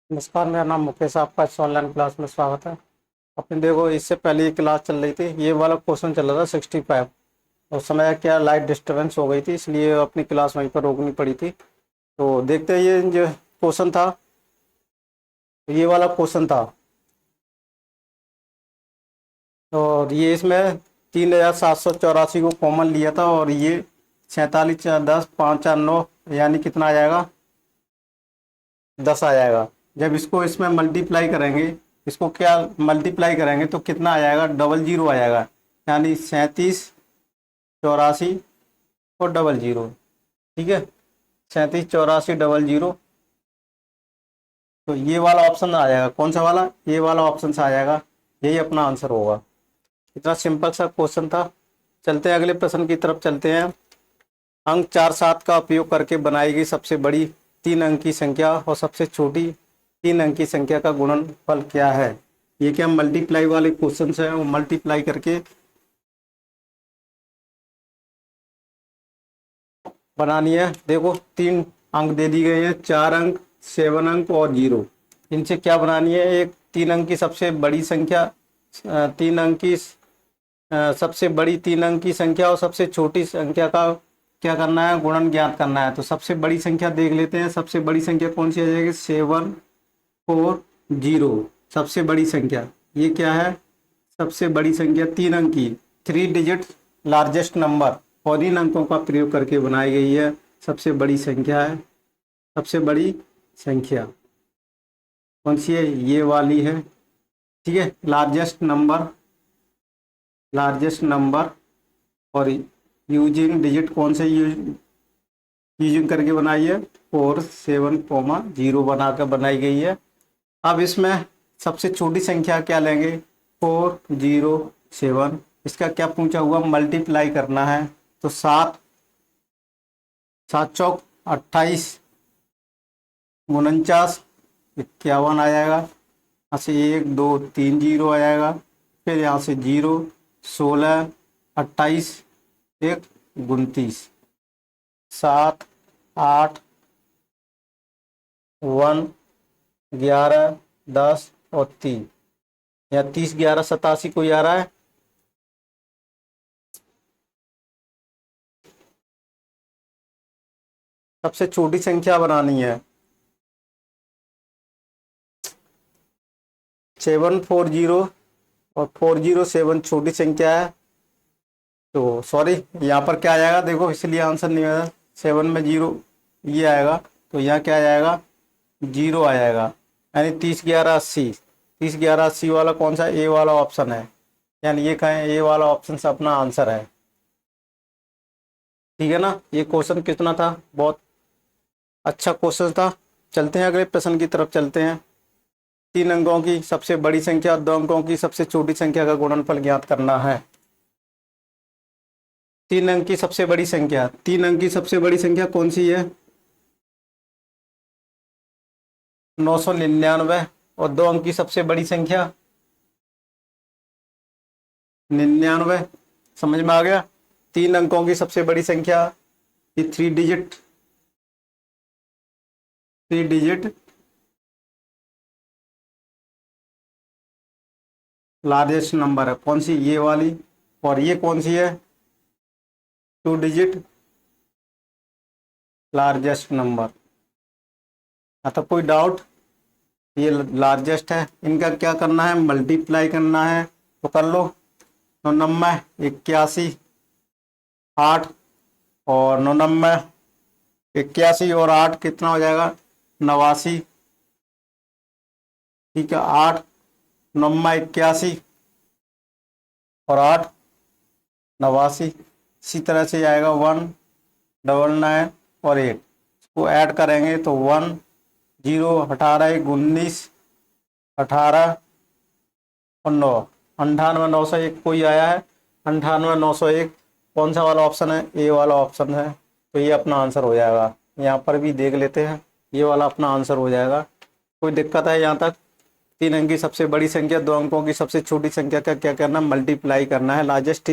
नमस्कार, मेरा नाम मुकेश, आपका इस ऑनलाइन क्लास में स्वागत है। अपने देखो, इससे पहले ये क्लास चल रही थी, ये वाला क्वेश्चन चल रहा था 65। उस समय क्या लाइट डिस्टरबेंस हो गई थी, इसलिए अपनी क्लास वहीं पर रोकनी पड़ी थी। तो देखते हैं, ये जो क्वेश्चन था, ये वाला क्वेश्चन था। और ये इसमें 3784 को कॉमन लिया था, और ये 47 4 10 5 4 9, यानी कितना आ जाएगा, 10 आ जाएगा। जब इसको इसमें मल्टीप्लाई करेंगे, इसको क्या मल्टीप्लाई करेंगे तो कितना आ जाएगा, डबल जीरो आ जाएगा। यानी 37 84 और डबल जीरो। ठीक है, 37 84 डबल जीरो। तो ये वाला ऑप्शन आ जाएगा, कौन सा वाला, ये वाला ऑप्शन से आ जाएगा। यही अपना आंसर होगा। इतना सिंपल सा क्वेश्चन था। चलते हैं अगले प्रश्न की तरफ चलते हैं। अंक 4 7 का उपयोग करके बनाई गई सबसे बड़ी 3 अंक की संख्या और सबसे छोटी 3 अंक की संख्या का गुणनफल क्या है। ये क्या मल्टीप्लाई वाले क्वेश्चन है, वो मल्टीप्लाई करके बनानी है। देखो, 3 अंक दे दी गए हैं, 4 अंक, 7 अंक और 0। इनसे क्या बनानी है, एक 3 अंक की सबसे बड़ी संख्या, 3 अंक की सबसे बड़ी 3 अंक की संख्या और सबसे छोटी संख्या का क्या करना है, गुणन ज्ञात करना है। तो सबसे बड़ी संख्या देख लेते हैं। सबसे बड़ी संख्या कौन सी आ जाएगी, 740। सबसे बड़ी संख्या ये क्या है, सबसे बड़ी संख्या 3 अंक की, 3 डिजिट लार्जेस्ट नंबर, और इन अंकों का प्रयोग करके बनाई गई है सबसे बड़ी संख्या है। सबसे बड़ी संख्या कौन सी है, ये वाली है। ठीक है, लार्जेस्ट नंबर, लार्जेस्ट नंबर। और यूजिंग डिजिट कौन से यूजिंग करके बनाई है, 47 0 बनाकर बनाई गई है। अब इसमें सबसे छोटी संख्या क्या लेंगे, 407। इसका क्या पूछा हुआ, मल्टीप्लाई करना है। तो 7 7 चौक 28, 49, 51 आ जाएगा। यहाँ से 1 2 3 0 आ जाएगा। फिर यहाँ से 0, 16, 28, 1 29, 7 8 1 11 10 और 3, या 30 11 87 कोई आ रहा है। सबसे छोटी संख्या बनानी है, 740 और 407 छोटी संख्या है। तो सॉरी, यहाँ पर क्या आ जाएगा, देखो इसलिए आंसर नहीं आया। 7 में 0 ये आएगा, तो यहाँ क्या आ जाएगा, 0 आ जाएगा। यानी 30 11 80, 30 11 80 वाला कौन सा, ए वाला ऑप्शन है। यानी ये कहें ए वाला ऑप्शन से अपना आंसर है। ठीक है ना, ये क्वेश्चन कितना था, बहुत अच्छा क्वेश्चन था। चलते हैं अगले प्रश्न की तरफ चलते हैं। 3 अंकों की सबसे बड़ी संख्या और 2 अंकों की सबसे छोटी संख्या का गुणनफल ज्ञात करना है। 3 अंक की सबसे बड़ी संख्या, 3 अंक की सबसे बड़ी संख्या कौन सी है, 999। और 2 अंक की सबसे बड़ी संख्या 99। समझ में आ गया। 3 अंकों की सबसे बड़ी संख्या, ये 3 डिजिट लार्जेस्ट नंबर है। कौन सी, ये वाली। और ये कौन सी है, 2 डिजिट लार्जेस्ट नंबर। तो कोई डाउट, ये लार्जेस्ट है। इनका क्या करना है, मल्टीप्लाई करना है। तो कर लो, 99 81 8, और 99 81 और 8 कितना हो जाएगा, 89। ठीक है, 8 99 81 और 8 89। इसी तरह से आएगा 199 और 8 को ऐड करेंगे तो 1 0 18 1 19 18 और 9 98 901 कोई आया है, 98 901। कौन सा वाला ऑप्शन है, ए वाला ऑप्शन है। तो ये अपना आंसर हो जाएगा। यहाँ पर भी देख लेते हैं, ये वाला अपना आंसर हो जाएगा। कोई दिक्कत है यहाँ तक। 3 अंक की सबसे बड़ी संख्या, 2 अंकों की सबसे छोटी संख्या का क्या करना, मल्टीप्लाई करना है। Largest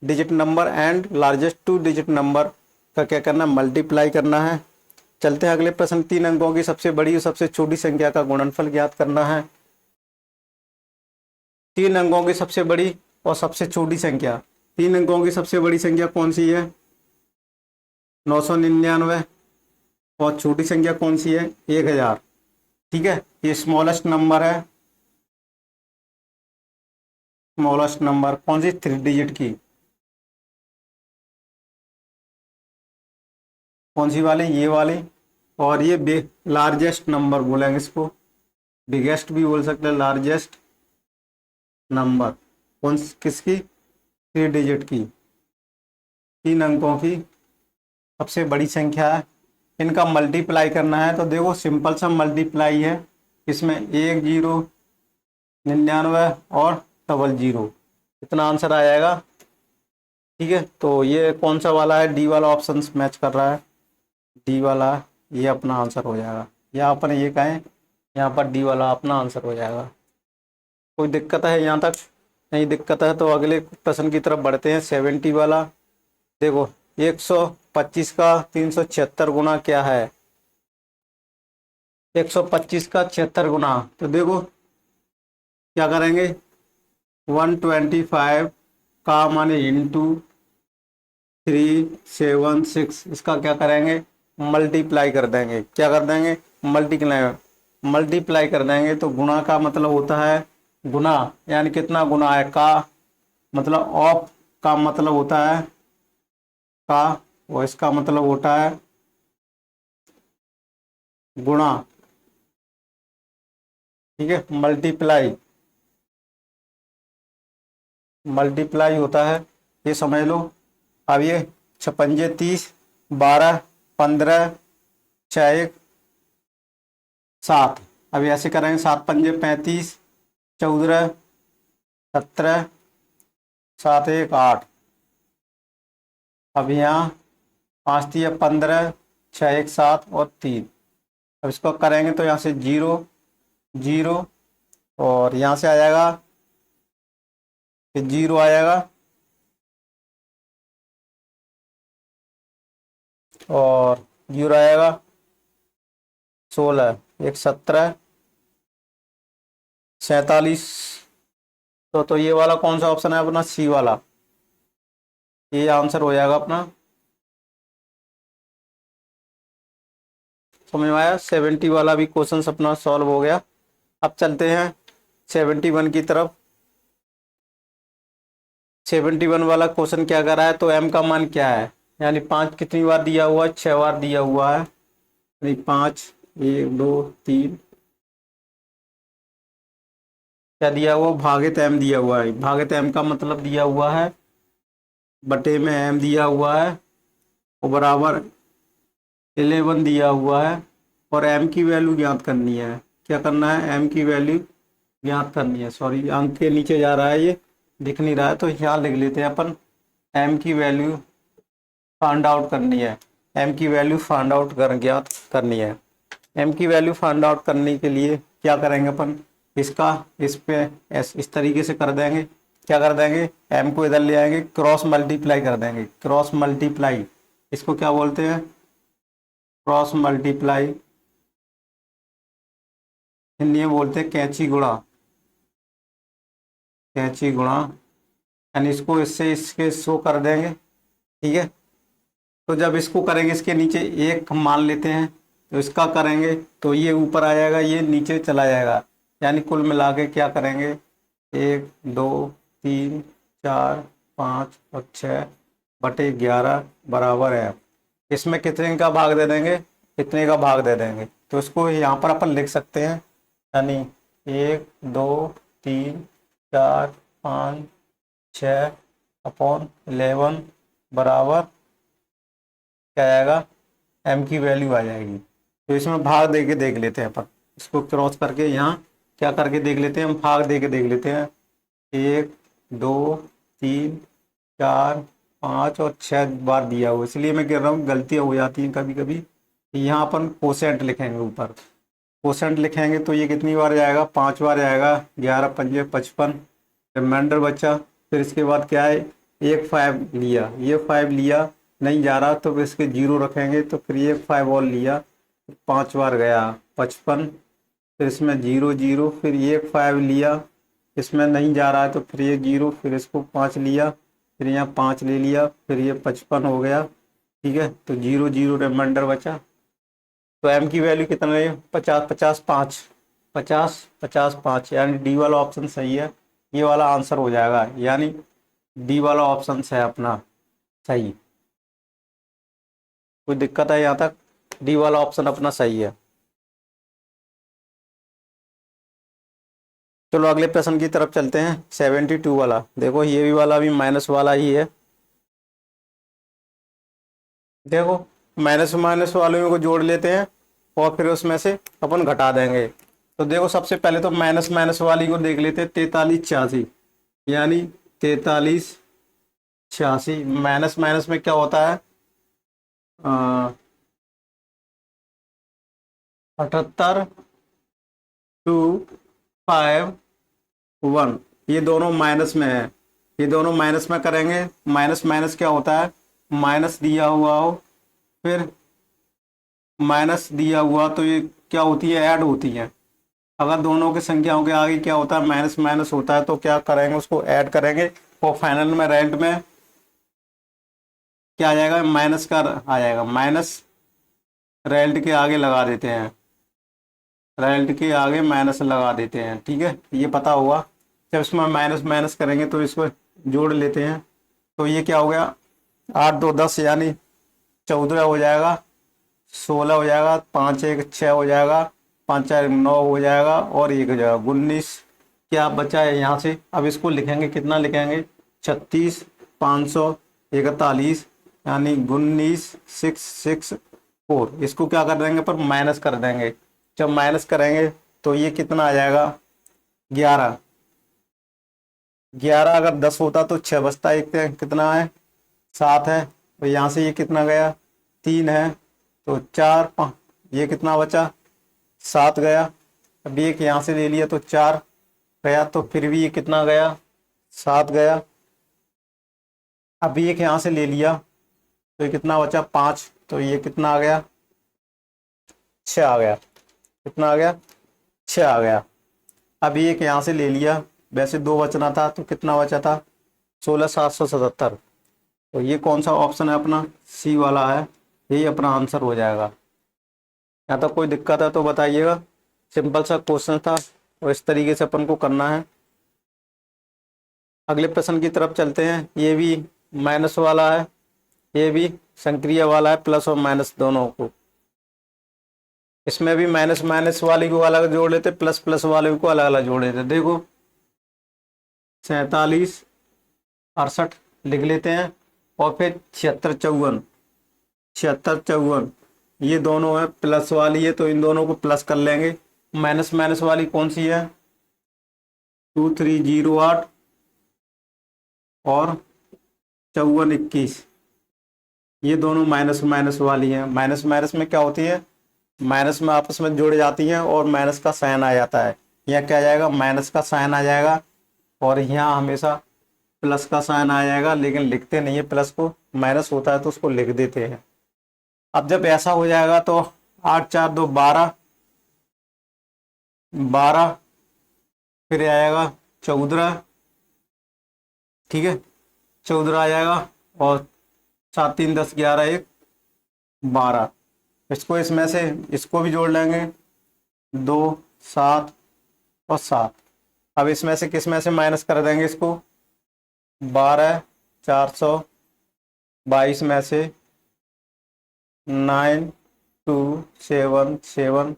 digit number and largest 2 digit number का क्या करना, मल्टीप्लाई करना है। चलते हैं अगले प्रश्न। 3 अंकों की सबसे बड़ी और सबसे छोटी संख्या का गुणनफल ज्ञात करना है। 3 अंकों की सबसे बड़ी और सबसे छोटी संख्या। 3 अंकों की सबसे बड़ी संख्या कौन सी है? 999। और छोटी संख्या कौन सी है? 1000। ठीक है, ये स्मॉलेस्ट नंबर है। स्मॉलेस्ट नंबर कौन सी? 3 डिजिट की। कौन सी वाली? ये वाली। और ये लार्जेस्ट नंबर बोलेंगे इसको, बिगेस्ट भी बोल सकते हैं, लार्जेस्ट नंबर किसकी? 3 डिजिट की, 3 अंकों की सबसे बड़ी संख्या है। इनका मल्टीप्लाई करना है तो देखो सिंपल सा मल्टीप्लाई है। इसमें 1 0 99 और 00, इतना आंसर आ जाएगा। ठीक है, तो ये कौन सा वाला है? डी वाला ऑप्शन मैच कर रहा है, डी वाला ये अपना आंसर हो जाएगा। या अपन ये कहें यहाँ पर डी वाला अपना आंसर हो जाएगा। कोई दिक्कत है यहाँ तक? नहीं दिक्कत है तो अगले प्रश्न की तरफ बढ़ते हैं। 70 वाला। देखो 125 का 376 गुना क्या है? 125 का 76 गुना, तो देखो क्या करेंगे? 125 का माने इंटू 376, इसका क्या करेंगे? मल्टीप्लाई कर देंगे। क्या कर देंगे? मल्टीप्लाई कर देंगे। तो गुणा का मतलब होता है गुना, यानी कितना गुना है? का मतलब ऑफ का मतलब होता है का, और इसका मतलब होता है गुणा। ठीक है, मल्टीप्लाई होता है, ये समझ लो। अब ये 56 30 12 15 6 1 7, अब ऐसे करेंगे 7 पंजे 35 14 17 7 1 8। अब यहाँ 5 3 15 6 1 7 और 3। अब इसको करेंगे तो यहाँ से 0 0 और यहाँ से आ जाएगा, फिर 0 आ जाएगा और 0 आएगा 16 1 17 47। तो ये वाला कौन सा ऑप्शन है अपना? सी वाला, ये आंसर हो जाएगा अपना। समझ में आया? 70 वाला भी क्वेश्चन अपना सॉल्व हो गया। अब चलते हैं 71 की तरफ। 71 वाला क्वेश्चन क्या कर रहा है? तो m का मान क्या है? यानी 5 कितनी बार दिया हुआ है? 6 बार दिया हुआ है। यानी 5 1 2 3 क्या दिया हुआ? भागित m दिया हुआ है। भागित m का मतलब दिया हुआ है बटे में m दिया हुआ है और बराबर 11 दिया हुआ है। और m की वैल्यू ज्ञात करनी है। क्या करना है? m की वैल्यू ज्ञात करनी है। सॉरी, अंक के नीचे जा रहा है, ये दिख नहीं रहा है, तो यहाँ लिख लेते हैं अपन। m की वैल्यू फाइंड आउट करनी है। m की वैल्यू फाइंड आउट ज्ञात करनी है। m की वैल्यू फाइंड आउट करने के लिए क्या करेंगे अपन? इसका इस पे इस तरीके से कर देंगे। क्या कर देंगे? m को इधर ले आएंगे, क्रॉस मल्टीप्लाई कर देंगे। क्रॉस मल्टीप्लाई, इसको क्या बोलते हैं? Cross multiply. हिंदी में बोलते हैं कैंची गुणा। कैंची गुणा, यानी इसको इससे इसके शो कर देंगे। ठीक है, तो जब इसको करेंगे इसके नीचे 1 मान लेते हैं, तो इसका करेंगे तो ये ऊपर आ जाएगा, ये नीचे चला जाएगा। यानी कुल मिला के क्या करेंगे? 1 2 3 4 5 और 6 बटे 11 बराबर है। इसमें कितने का भाग दे देंगे? इतने का भाग दे देंगे। तो इसको यहाँ पर अपन लिख सकते हैं, यानी 1 2 3 4 5 6 अपॉन 11 बराबर क्या आएगा? m की वैल्यू आ जाएगी। तो इसमें भाग दे के देख लेते हैं अपन। इसको क्रॉस करके यहाँ क्या करके देख लेते हैं? हम भाग दे के देख लेते हैं। 1 2 3 4 5 और 6 बार दिया हुआ, इसलिए मैं कह रहा हूँ गलतियाँ हो जाती हैं कभी कभी। यहाँ अपन कोसेंट लिखेंगे, ऊपर कोसेंट लिखेंगे तो ये कितनी बार जाएगा? 5 बार जाएगा। 11 पंजे 55, रिमाइंडर बचा। फिर इसके बाद क्या है? 1 5 लिया, ये 5 लिया नहीं जा रहा तो इसके 0 रखेंगे, तो फिर ये 5 और लिया, 5 बार गया 55, फिर इसमें 0 0, फिर ये 5 लिया, इसमें नहीं जा रहा है तो फिर ये 0, फिर इसको 5 लिया, फिर यहाँ 5 ले लिया, फिर ये 55 हो गया। ठीक है, तो 0 0 रिमाइंडर बचा। तो एम की वैल्यू कितना है? 50 50 5, 50 50 5, यानी डी वाला ऑप्शन सही है। ये वाला आंसर हो जाएगा, यानी डी वाला ऑप्शन है अपना सही। कोई दिक्कत है यहाँ तक? डी वाला ऑप्शन अपना सही है। चलो अगले प्रश्न की तरफ चलते हैं। 72 वाला देखो, ये भी वाला भी माइनस वाला ही है। देखो माइनस माइनस वालों को जोड़ लेते हैं और फिर उसमें से अपन घटा देंगे। तो देखो सबसे पहले तो माइनस माइनस वाली को देख लेते हैं। 43 86, यानी 43 86, माइनस माइनस में क्या होता है? 78 2 5 1, ये दोनों माइनस में है। ये दोनों माइनस में करेंगे। माइनस माइनस क्या होता है? माइनस दिया हुआ हो, फिर माइनस दिया हुआ, तो ये क्या होती है? ऐड होती है। अगर दोनों की संख्याओं के आगे क्या होता है? माइनस माइनस होता है, तो क्या करेंगे? उसको ऐड करेंगे और फाइनल में रेंट में क्या आ जाएगा? माइनस का आ जाएगा। माइनस रेल्ट के आगे लगा देते हैं, रेल्ट के आगे माइनस लगा देते हैं। ठीक है, ये पता होगा। जब इसमें माइनस माइनस करेंगे तो इसको जोड़ लेते हैं। तो ये क्या हो गया? 8 2 10, यानी 14 हो जाएगा, 16 हो जाएगा, 5 1 6 हो जाएगा, 5 4 9 हो जाएगा और 1 हो जाएगा 19। क्या बचा है यहाँ से? अब इसको लिखेंगे, कितना लिखेंगे? 36 541, यानी 19 6 6 4। इसको क्या कर देंगे? पर माइनस कर देंगे। जब माइनस करेंगे तो ये कितना आ जाएगा? 11। 11 अगर 10 होता तो 6 बचता, एक कितना है? 7 है। तो यहाँ से ये कितना गया? 3 है, तो 4 5, ये कितना बचा? 7 गया। अब एक यहाँ से ले लिया तो 4 गया, तो फिर भी ये कितना गया? 7 गया। अब एक यहाँ से ले लिया तो ये कितना बचा? 5, तो ये कितना आ गया? 6 आ गया। कितना आ गया? 6 आ गया। अब एक यहाँ से ले लिया, वैसे 2 बचना था, तो कितना बचा था? 16 777। तो ये कौन सा ऑप्शन है अपना? सी वाला है, यही अपना आंसर हो जाएगा। यहाँ तक कोई दिक्कत है तो बताइएगा। सिंपल सा क्वेश्चन था और इस तरीके से अपन को करना है। अगले प्रश्न की तरफ चलते हैं। ये भी माइनस वाला है, ये भी संक्रिय वाला है, प्लस और माइनस दोनों को। इसमें भी माइनस माइनस वाले को अलग जोड़ लेते, प्लस प्लस वाले को अलग अलग जोड़ लेते। देखो 47 68 लिख लेते हैं और फिर 76 54, 76 54, ये दोनों है प्लस वाली है, तो इन दोनों को प्लस कर लेंगे। माइनस माइनस वाली कौन सी है? 2308 और 54 21, ये दोनों माइनस माइनस वाली हैं। माइनस माइनस में क्या होती है? माइनस में आपस में जुड़ जाती हैं और माइनस का साइन आ जाता है। यहाँ क्या आ जाएगा? माइनस का साइन आ जाएगा और यहाँ हमेशा प्लस का साइन आ जाएगा, लेकिन लिखते नहीं है प्लस को, माइनस होता है तो उसको लिख देते हैं। अब जब ऐसा हो जाएगा तो 8 4 2 12, 12 फिर आएगा 14, ठीक है 14 आ जाएगा, और 7 3 10 11 1 12। इसको इसमें से इसको भी जोड़ लेंगे, 2 7 और 7। अब इसमें से किस में से माइनस कर देंगे इसको? 12 422 में से 9 2 7 7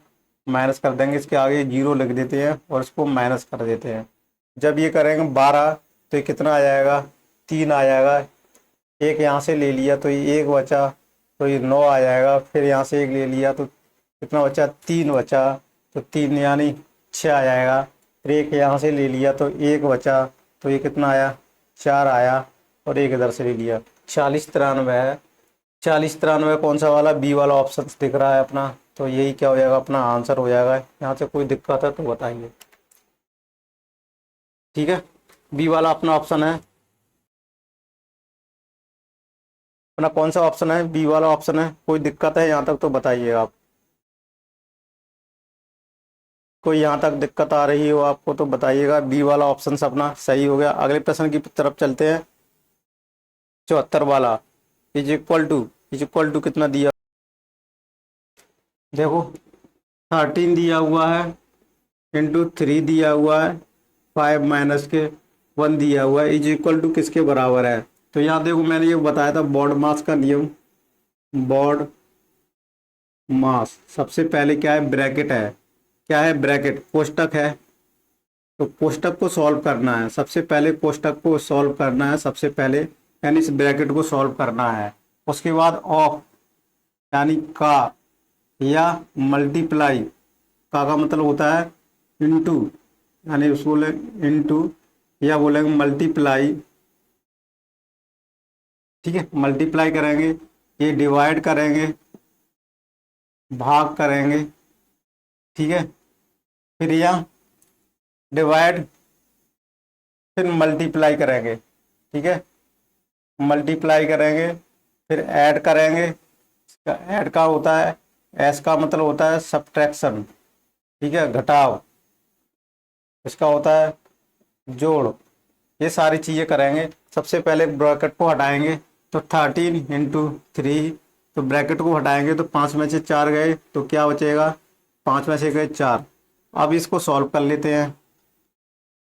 माइनस कर देंगे। इसके आगे 0 लिख देते हैं और इसको माइनस कर देते हैं। जब ये करेंगे 12 तो ये कितना आ जाएगा? 3 आ जाएगा। एक यहाँ से ले लिया तो ये 1 बचा, तो ये 9 आ जाएगा। फिर यहाँ से 1 ले लिया तो कितना बचा? 3 बचा, तो 3 यानी 6 आ जाएगा। फिर एक यहाँ से ले लिया तो 1 बचा, तो ये कितना आया? 4 आया, और एक इधर से ले लिया। 40 93 है। 40 93 कौन सा वाला? बी वाला ऑप्शन दिख रहा है अपना, तो यही क्या हो जाएगा? अपना आंसर हो जाएगा। यहाँ से कोई दिक्कत है तो बताइए। ठीक है, बी वाला अपना ऑप्शन है। अपना कौन सा ऑप्शन है? बी वाला ऑप्शन है। कोई दिक्कत है यहाँ तक तो बताइए आप, कोई यहाँ तक दिक्कत आ रही हो आपको तो बताइएगा। बी वाला ऑप्शन अपना सही हो गया। अगले प्रश्न की तरफ चलते हैं। 74 वाला, इज इक्वल टू कितना दिया? देखो 13 दिया हुआ है, इंटू 3 दिया हुआ है, 5 माइनस के 1 दिया हुआ है, इज इक्वल टू किसके बराबर है? तो यहाँ देखो मैंने ये बताया था बॉड मास का नियम। बॉड मास सबसे पहले क्या है? ब्रैकेट है। क्या है? ब्रैकेट, कोष्टक है। तो कोष्टक को सॉल्व करना है, सबसे पहले कोष्टक को सॉल्व करना है सबसे पहले, यानी इस ब्रैकेट को सॉल्व करना है। उसके बाद ऑफ यानी का या मल्टीप्लाई, का मतलब होता है इनटू, यानी उसको बोले इनटू या बोलेंगे मल्टीप्लाई। ठीक है, मल्टीप्लाई करेंगे, ये डिवाइड करेंगे, भाग करेंगे। ठीक है, फिर यहाँ डिवाइड, फिर मल्टीप्लाई करेंगे। ठीक है, मल्टीप्लाई करेंगे, फिर ऐड करेंगे। ऐड का होता है, एस का मतलब होता है सब्ट्रैक्शन। ठीक है, घटाव। इसका होता है जोड़। ये सारी चीज़ें करेंगे। सबसे पहले ब्रैकेट को हटाएंगे, तो 13 × 3, तो ब्रैकेट को हटाएंगे तो 5 में से 4 गए तो क्या बचेगा? 5 में से गए 4। अब इसको सॉल्व कर लेते हैं।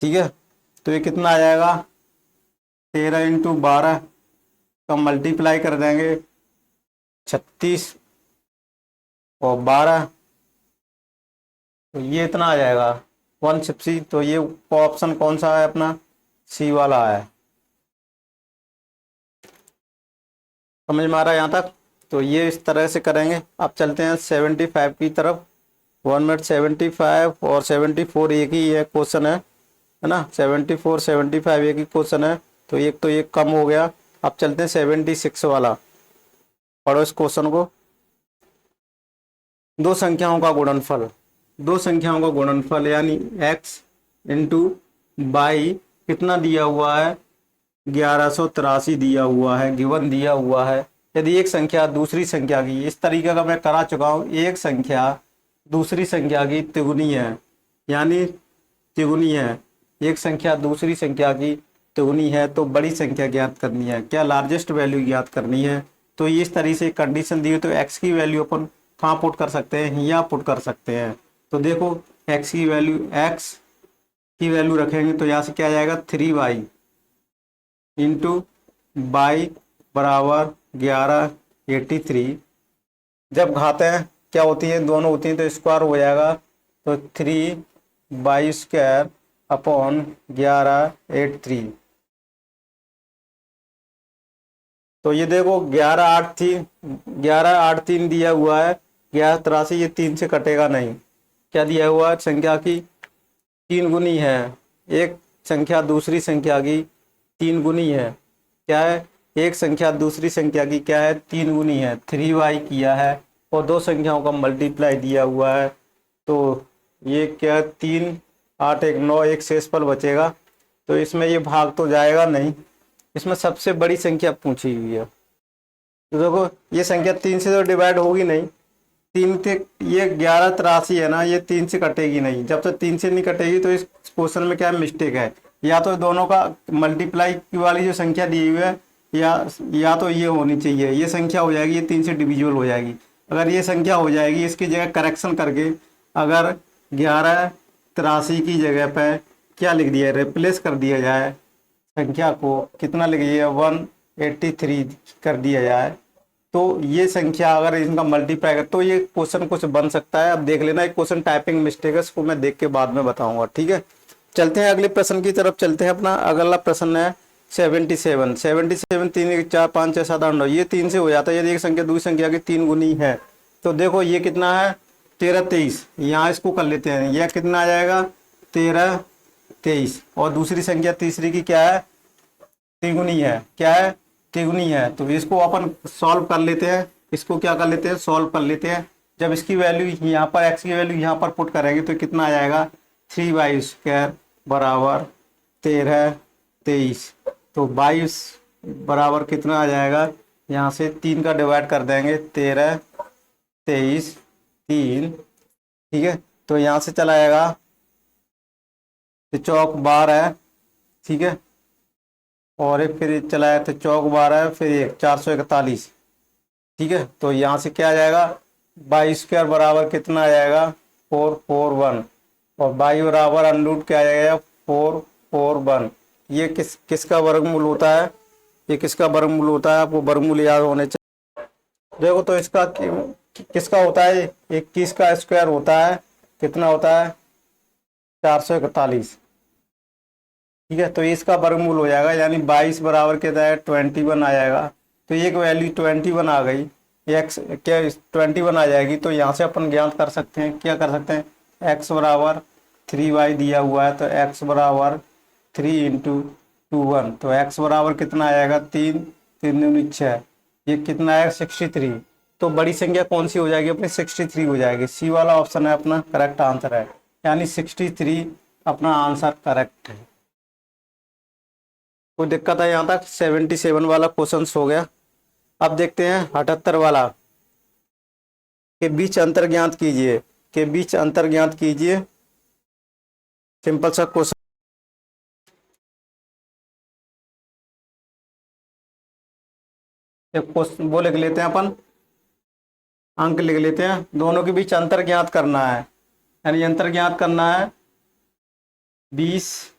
ठीक है, तो ये कितना आ जाएगा? 13 × 12 का मल्टीप्लाई कर देंगे, 36 और 12, तो ये इतना आ जाएगा 160। तो ये ऑप्शन कौन सा है अपना? सी वाला है। समझ में आ रहा है यहाँ तक? तो ये इस तरह से करेंगे। अब चलते हैं 75 की तरफ। 1 मिनट। 75 और 74 एक ही है क्वेश्चन है ना? 74 75 एक ही क्वेश्चन है, तो एक कम हो गया। अब चलते हैं 76 वाला। पढ़ो इस क्वेश्चन को। दो संख्याओं का गुणनफल, दो संख्याओं का गुणनफल यानी x इंटू बाई कितना दिया हुआ है? 1183 दिया हुआ है, गिवन दिया हुआ है। यदि एक संख्या दूसरी संख्या की, इस तरीके का मैं करा चुका हूँ, एक संख्या दूसरी संख्या की तिगुनी है, यानी तिगुनी है, एक संख्या दूसरी संख्या की तिगुनी है, तो बड़ी संख्या ज्ञात करनी है। क्या? लार्जेस्ट वैल्यू ज्ञात करनी है। तो इस तरीके से कंडीशन दी है, तो x की वैल्यू अपन कहाँ पुट कर सकते हैं? यहाँ पुट कर सकते हैं। तो देखो x की वैल्यू रखेंगे तो यहाँ से क्या आ जाएगा? 3y इंटू बाई बराबर 1183। जब घातें क्या होती हैं? दोनों होती हैं, तो स्क्वायर हो जाएगा। तो 3y² अपॉन 1183। तो ये देखो 1183 दिया हुआ है, 1183, ये 3 से कटेगा नहीं। क्या दिया हुआ है? संख्या की 3 गुनी है, एक संख्या दूसरी संख्या की 3 गुनी है। क्या है? एक संख्या दूसरी संख्या की क्या है? 3 गुनी है। 3y किया है और दो संख्याओं का मल्टीप्लाई दिया हुआ है, तो ये क्या? 3 8 1 9, एक शेषफल बचेगा। तो इसमें ये भाग तो जाएगा नहीं, इसमें सबसे बड़ी संख्या पूछी हुई है। तो देखो ये संख्या 3 से तो डिवाइड होगी नहीं, 3 से, ये 1183 है ना, ये 3 से कटेगी नहीं। जब तक 3 से नहीं कटेगी तो इस क्वेश्चन में क्या मिस्टेक है? या तो दोनों का मल्टीप्लाई वाली जो संख्या दी हुई है, या तो ये होनी चाहिए, ये संख्या हो जाएगी, ये 3 से डिविजिबल हो जाएगी। अगर ये संख्या हो जाएगी, इसकी जगह करेक्शन करके अगर 1183 की जगह पे क्या लिख दिया, रिप्लेस कर दिया जाए संख्या को, कितना लिख दिया? 183 कर दिया जाए, तो ये संख्या अगर इनका मल्टीप्लाई कर तो ये क्वेश्चन कुछ बन सकता है। अब देख लेना, एक क्वेश्चन टाइपिंग मिस्टेक है, इसको मैं देख के बाद में बताऊंगा। ठीक है, चलते हैं अगले प्रश्न की तरफ चलते हैं। अपना अगला प्रश्न है 77। 3 1 4 5 6 7 8 9, ये 3 से हो जाता है यदि एक संख्या दूसरी संख्या की 3 गुनी है। तो देखो ये कितना है? 13 23, यहाँ इसको कर लेते हैं। यह कितना आ जाएगा? 13 23, और दूसरी संख्या तीसरी की क्या है? तिगुनी है। क्या है? तिगुनी है। तो इसको अपन सॉल्व कर लेते हैं, इसको क्या कर लेते हैं? सॉल्व कर लेते हैं। जब इसकी वैल्यू यहाँ पर, x की वैल्यू यहाँ पर पुट करेंगे तो कितना आ जाएगा? 3y² बराबर 13 23, तो 22 बराबर कितना आ जाएगा? यहाँ से 3 का डिवाइड कर देंगे, 13, 23, 3, ठीक है। तो यहाँ से चला जाएगा तो चौक 12, ठीक है, और एक फिर चला जाए तो चौक 12, फिर एक 441, ठीक है। तो यहाँ से क्या आ जाएगा, 22² बराबर कितना आ जाएगा, 441, और 22 बराबर अनरूट क्या आ जाएगा, 441। ये किसका वर्गमूल होता है, ये किसका वर्गमूल होता है, आपको वर्गमूल याद होने चाहिए। देखो तो इसका किसका होता है, 21 का स्क्वायर होता है, कितना होता है, 441, ठीक है। तो इसका वर्गमूल हो जाएगा, यानी 22 बराबर कितना है, 21 आ जाएगा। तो एक वैल्यू 21 आ गई, एक्स क्या 21 आ जाएगी। तो यहाँ से अपन ज्ञात कर सकते हैं, क्या कर सकते हैं, एक्स बराबर 3y दिया हुआ है, तो एक्स बराबर 3 इंटू 2 1, तो एक्स बराबर कितना आ जाएगा, 3, 3 दूनी 6, ये कितना आएगा, 63। तो बड़ी संख्या कौन सी हो जाएगी अपनी, 63 हो जाएगी। सी वाला ऑप्शन है अपना करेक्ट आंसर है, यानी 63 अपना आंसर करेक्ट है। कोई दिक्कत है यहाँ तक, 77 वाला क्वेश्चन हो गया। अब देखते हैं 78 वाला, के बीच अंतर ज्ञात कीजिए, के बीच अंतर ज्ञात कीजिए, सिंपल सा क्वेश्चन। क्वेश्चन वो लिख लेते हैं अपन, अंक लिख लेते हैं, दोनों के बीच अंतर ज्ञात करना है, यानी अंतर ज्ञात करना है 20,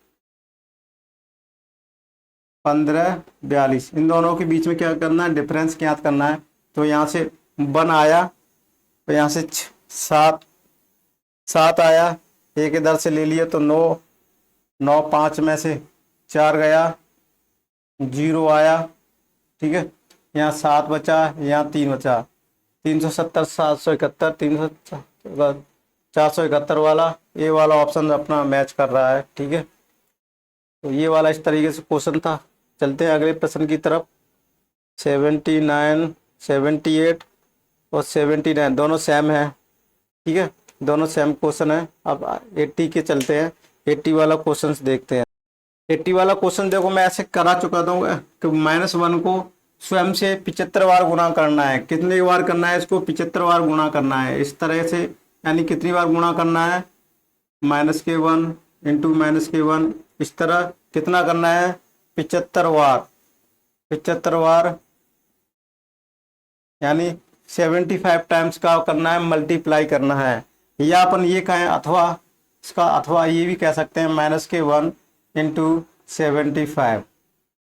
15, 42, इन दोनों के बीच में क्या करना है, डिफरेंस ज्ञात करना है। तो यहाँ से 1 आया, तो यहाँ से 7, 7 आया, एक इधर से ले लिए तो 9, 9 5 में से 4 गया, 0 आया, ठीक है। यहाँ 7 बचा, यहाँ 3 बचा, 370, 771, 471 वाला, ये वाला ऑप्शन अपना मैच कर रहा है, ठीक है। तो ये वाला इस तरीके से क्वेश्चन था। चलते हैं अगले प्रश्न की तरफ। 79, 78 और 79 दोनों सेम है, ठीक है, दोनों सेम क्वेश्चन है। अब 80 के चलते हैं, 80 वाला क्वेश्चन देखते हैं। 80 वाला क्वेश्चन देखो मैं ऐसे करा चुका था कि -1 को स्वयं से 75 बार गुणा करना है। कितनी बार करना है इसको, 75 बार गुणा करना है, इस तरह से, यानी कितनी बार गुणा करना है, -1 इंटू -1, इस तरह कितना करना है, 75 बार, 75 बार, यानी 75 टाइम्स का करना है, मल्टीप्लाई करना है। या अपन ये कहें, अथवा इसका अथवा ये भी कह सकते हैं, -1 इंटू 75,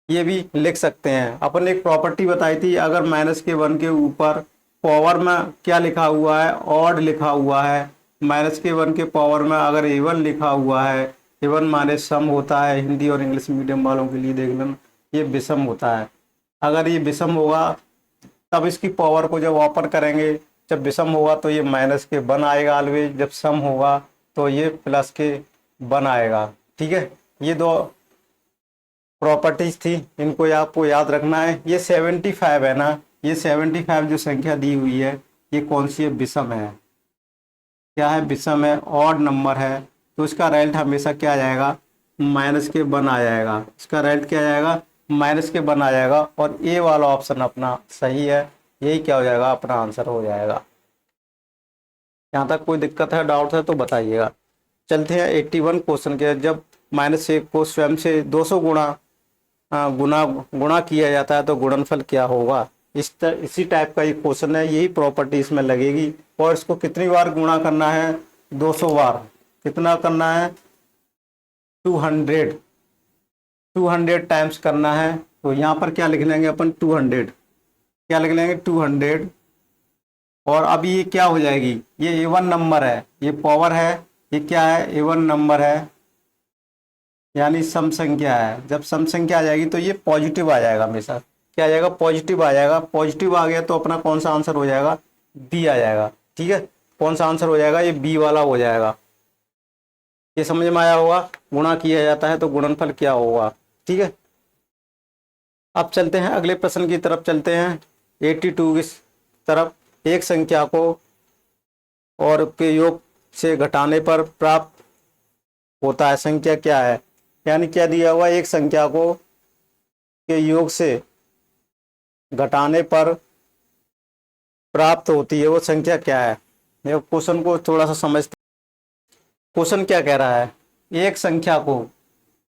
ये भी लिख सकते हैं। अपन ने एक प्रॉपर्टी बताई थी, अगर -1 के ऊपर पावर में क्या लिखा हुआ है, ऑड लिखा हुआ है, -1 के पावर में अगर इवन लिखा हुआ है, इवन माने सम होता है, हिंदी और इंग्लिश मीडियम वालों के लिए देख लेना, ये विषम होता है। अगर ये विषम होगा तब इसकी पावर को जब ऑपर करेंगे, जब विषम होगा तो ये -1 आएगा ऑलवेज, जब सम होगा तो ये +1 आएगा, ठीक है। ये दो प्रॉपर्टीज थी, इनको आपको याद रखना है। ये 75 है ना, ये 75 जो संख्या दी हुई है, ये कौन सी है, विषम है। क्या है, विषम है, ऑड नंबर है, तो इसका रिजल्ट हमेशा क्या आ जाएगा, -1 आ जाएगा। इसका रिजल्ट क्या आ जाएगा, -1 आ जाएगा। और ए वाला ऑप्शन अपना सही है, यही क्या हो जाएगा, अपना आंसर हो जाएगा। यहाँ तक कोई दिक्कत है, डाउट है तो बताइएगा। चलते हैं 81 क्वेश्चन के। जब -1 को स्वयं से 200 गुणा किया जाता है तो गुणनफल क्या होगा। इसी टाइप का ये क्वेश्चन है, यही प्रॉपर्टी इसमें लगेगी। और इसको कितनी बार गुणा करना है, 200 बार। कितना करना है, 200 टाइम्स करना है। तो यहाँ पर क्या लिख लेंगे अपन, 200, क्या लिख लेंगे, 200। और अभी ये क्या हो जाएगी, ये इवन नंबर है, ये पावर है, ये क्या है, इवन नंबर है, यानी सम संख्या है। जब सम संख्या आ जाएगी तो ये पॉजिटिव आ जाएगा, हमेशा क्या आ जाएगा, पॉजिटिव आ जाएगा। पॉजिटिव आ गया तो अपना कौन सा आंसर हो जाएगा, बी आ जाएगा, ठीक है। कौन सा आंसर हो जाएगा, ये बी वाला हो जाएगा। ये समझ में आया होगा, गुणा किया जाता है तो गुणनफल क्या होगा, ठीक है। अब चलते हैं अगले प्रश्न की तरफ, चलते हैं 82 की तरफ। एक संख्या को और के योग से घटाने पर प्राप्त होता है संख्या क्या है, यानी क्या दिया हुआ, एक संख्या को के योग से घटाने पर प्राप्त होती है वो संख्या क्या है। देखो क्वेश्चन को थोड़ा सा समझते। क्वेश्चन क्या कह रहा है, एक संख्या को,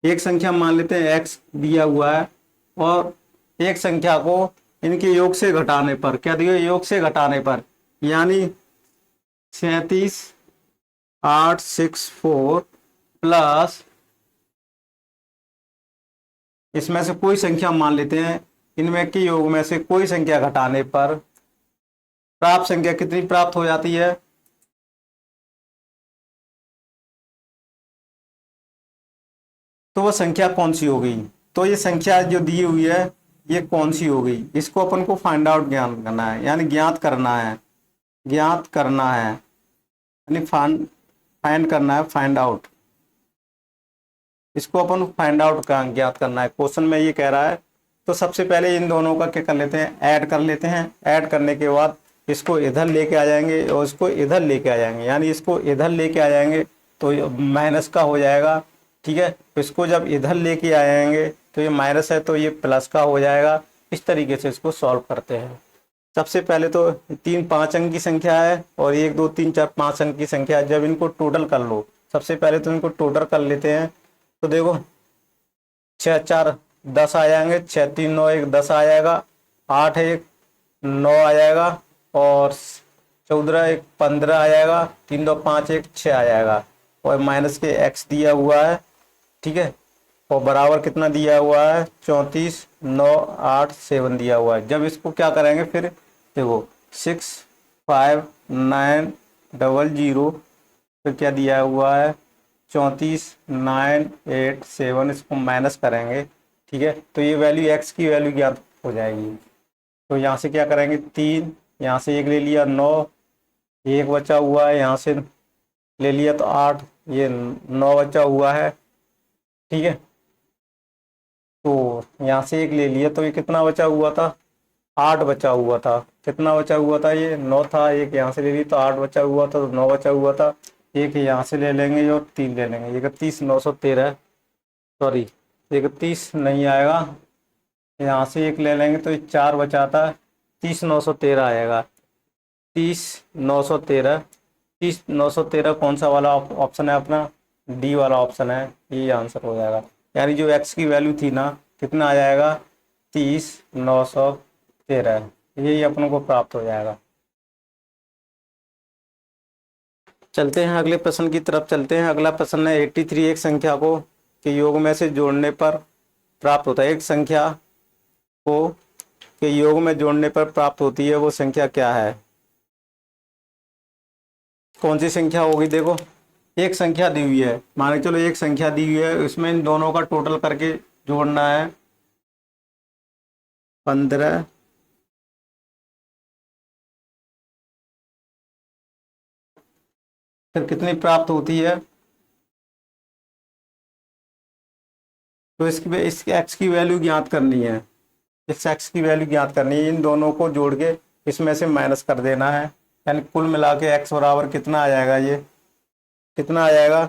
एक संख्या मान लेते हैं x दिया हुआ है, और एक संख्या को इनके योग से घटाने पर, क्या दिया, योग से घटाने पर, यानी 37,864 प्लस इसमें से कोई संख्या मान लेते हैं, इनमें के योग में से कोई संख्या घटाने पर प्राप्त संख्या कितनी प्राप्त हो जाती है। तो वह संख्या कौन सी हो गई, तो ये संख्या जो दी हुई है ये कौन सी हो गई, इसको अपन को फाइंड आउट ज्ञान करना है, यानी ज्ञात करना है, ज्ञात करना है, यानी फाइंड करना है, फाइंड आउट, इसको अपन फाइंड आउट का ज्ञात करना है। क्वेश्चन में ये कह रहा है, तो सबसे पहले इन दोनों का क्या कर लेते हैं, ऐड कर लेते हैं। ऐड करने के बाद इसको इधर लेके आ जाएंगे और इसको इधर लेके आ जाएंगे, यानी इसको इधर लेके आ जाएंगे तो माइनस का हो जाएगा, ठीक है। तो इसको जब इधर लेके आ जाएंगे तो ये माइनस है तो ये प्लस का हो जाएगा। इस तरीके से इसको सॉल्व करते हैं। सबसे पहले तो 3 5 अंक की संख्या है और 1 2 3 4 5 अंक की संख्या है। जब इनको टोटल कर लो, सबसे पहले तो इनको टोटल कर लेते हैं। तो देखो 6 4 10 आ जाएंगे, 6 3 9 1 10 आ जाएगा, 8 1 9 आ जाएगा, और 14 1 15 आ जाएगा, 3 2 5 1 6 आ जाएगा, और माइनस के x दिया हुआ है, ठीक है, और बराबर कितना दिया हुआ है, 34 9 8 7 दिया हुआ है। जब इसको क्या करेंगे फिर देखो 6 5 9 0 फिर क्या दिया हुआ है 34 9 8 7, इसको माइनस करेंगे, ठीक है। तो ये वैल्यू x की वैल्यू ज्ञात हो जाएगी। तो यहाँ से क्या करेंगे 3, यहाँ से 1 ले लिया 9, 1 बचा हुआ है, यहाँ से ले लिया तो 8, ये 9 बचा हुआ है, ठीक है। तो यहाँ से 1 ले लिया तो ये कितना बचा हुआ था, 8 बचा हुआ था। कितना बचा हुआ था, ये 9 था, 1 यहाँ से ले ली तो 8 बचा हुआ था, तो 9 बचा हुआ था, 1 यहाँ से ले लेंगे और 3 ले लेंगे, 31 913, सॉरी 31 नहीं आएगा, यहाँ से 1 ले लेंगे तो ये 4 बचाता है, 30 913 आएगा, 30 913, 30 913 कौन सा वाला ऑप्शन है अपना, डी वाला ऑप्शन है, ये आंसर हो जाएगा। यानी जो x की वैल्यू थी ना, कितना आ जाएगा 30 913, यही अपन को प्राप्त हो जाएगा। चलते हैं अगले प्रश्न की तरफ चलते हैं। अगला प्रश्न है 83, एक संख्या को के योग में से जोड़ने पर प्राप्त होता है, एक संख्या को के योग में जोड़ने पर प्राप्त होती है वो संख्या क्या है, कौन सी संख्या होगी। देखो एक संख्या दी हुई है, मान के चलो एक संख्या दी हुई है, इसमें इन दोनों का टोटल करके जोड़ना है 15, फिर कितनी प्राप्त होती है, तो इस x की वैल्यू ज्ञात करनी है, इस x की वैल्यू ज्ञात करनी है, इन दोनों को जोड़ के इसमें से माइनस कर देना है, यानी कुल मिला के x बराबर कितना आ जाएगा, ये कितना आ जाएगा।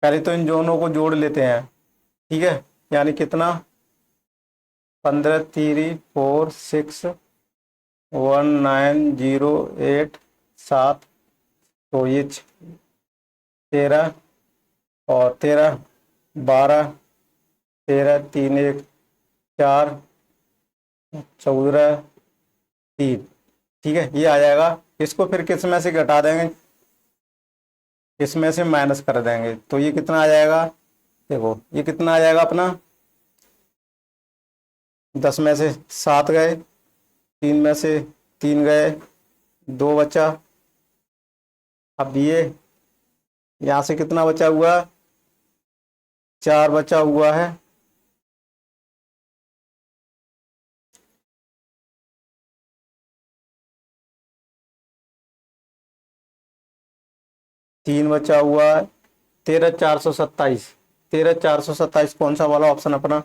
पहले तो इन दोनों को जोड़ लेते हैं, ठीक है, यानी कितना 15 3 4 6 1 9 0 8 7, तो ये 13 और 13 12 13 3 1 4 14 3, ठीक है, ये आ जाएगा। इसको फिर किस में से घटा देंगे, इसमें से माइनस कर देंगे, तो ये कितना आ जाएगा, देखो ये कितना आ जाएगा अपना, 10 में से 7 गए, 3 में से 3 गए, 2 बचा, अब ये यहाँ से कितना बचा हुआ, 4 बचा हुआ है, तीन बचा हुआ है, 13 427, 13 427 कौन सा वाला ऑप्शन अपना,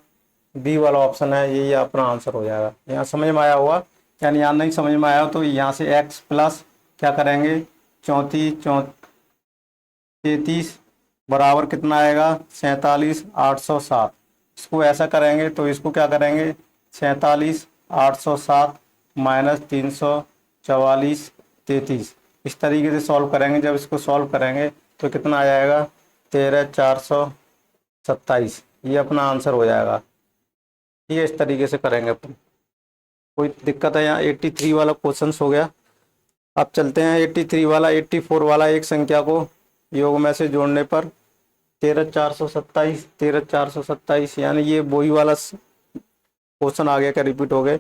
बी वाला ऑप्शन है, ये अपना आंसर हो जाएगा। यहाँ समझ में आया हुआ, यानी यहाँ नहीं समझ में आया तो यहाँ से x प्लस क्या करेंगे 34 33 बराबर कितना आएगा 47 807, इसको ऐसा करेंगे तो इसको क्या करेंगे 47 807 माइनस 344 33। इस तरीके से सॉल्व करेंगे। जब इसको सॉल्व करेंगे तो कितना आ जाएगा, 13,427। ये अपना आंसर हो जाएगा। ये इस तरीके से करेंगे अपन। कोई दिक्कत है यहाँ? 83 वाला क्वेश्चन हो गया। अब चलते हैं 83 वाला। 84 वाला, एक संख्या को योग में से जोड़ने पर 13,427 यानी ये वही वाला क्वेश्चन आ गया क्या, रिपीट हो गए?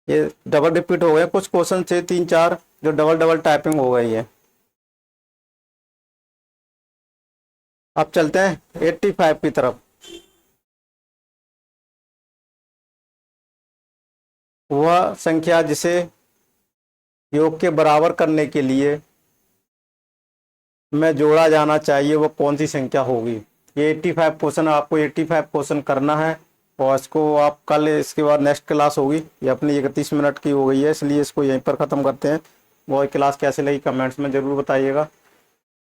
ये डबल रिपीट हो गया। कुछ क्वेश्चन थे 3-4 जो डबल डबल टाइपिंग हो गई है। अब चलते हैं 85 की तरफ। वह संख्या जिसे योग के बराबर करने के लिए में जोड़ा जाना चाहिए वो कौन सी संख्या होगी? ये 85 क्वेश्चन, आपको 85 क्वेश्चन करना है और इसको आप कल, इसके बाद नेक्स्ट क्लास होगी। ये अपनी 31 मिनट की हो गई है, इसलिए इसको यहीं पर ख़त्म करते हैं। वो क्लास कैसे लगी कमेंट्स में ज़रूर बताइएगा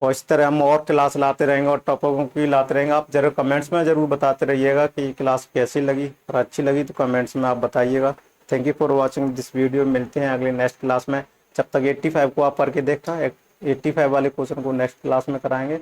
और इस तरह हम और क्लास लाते रहेंगे और टॉपिकों की लाते रहेंगे। आप जरूर कमेंट्स में ज़रूर बताते रहिएगा कि क्लास कैसी लगी, और अच्छी लगी तो कमेंट्स में आप बताइएगा। Thank you for watching this video. मिलते हैं अगले नेक्स्ट क्लास में। जब तक 85 को आप करके देखना, 85 वाले क्वेश्चन को नेक्स्ट क्लास में कराएंगे।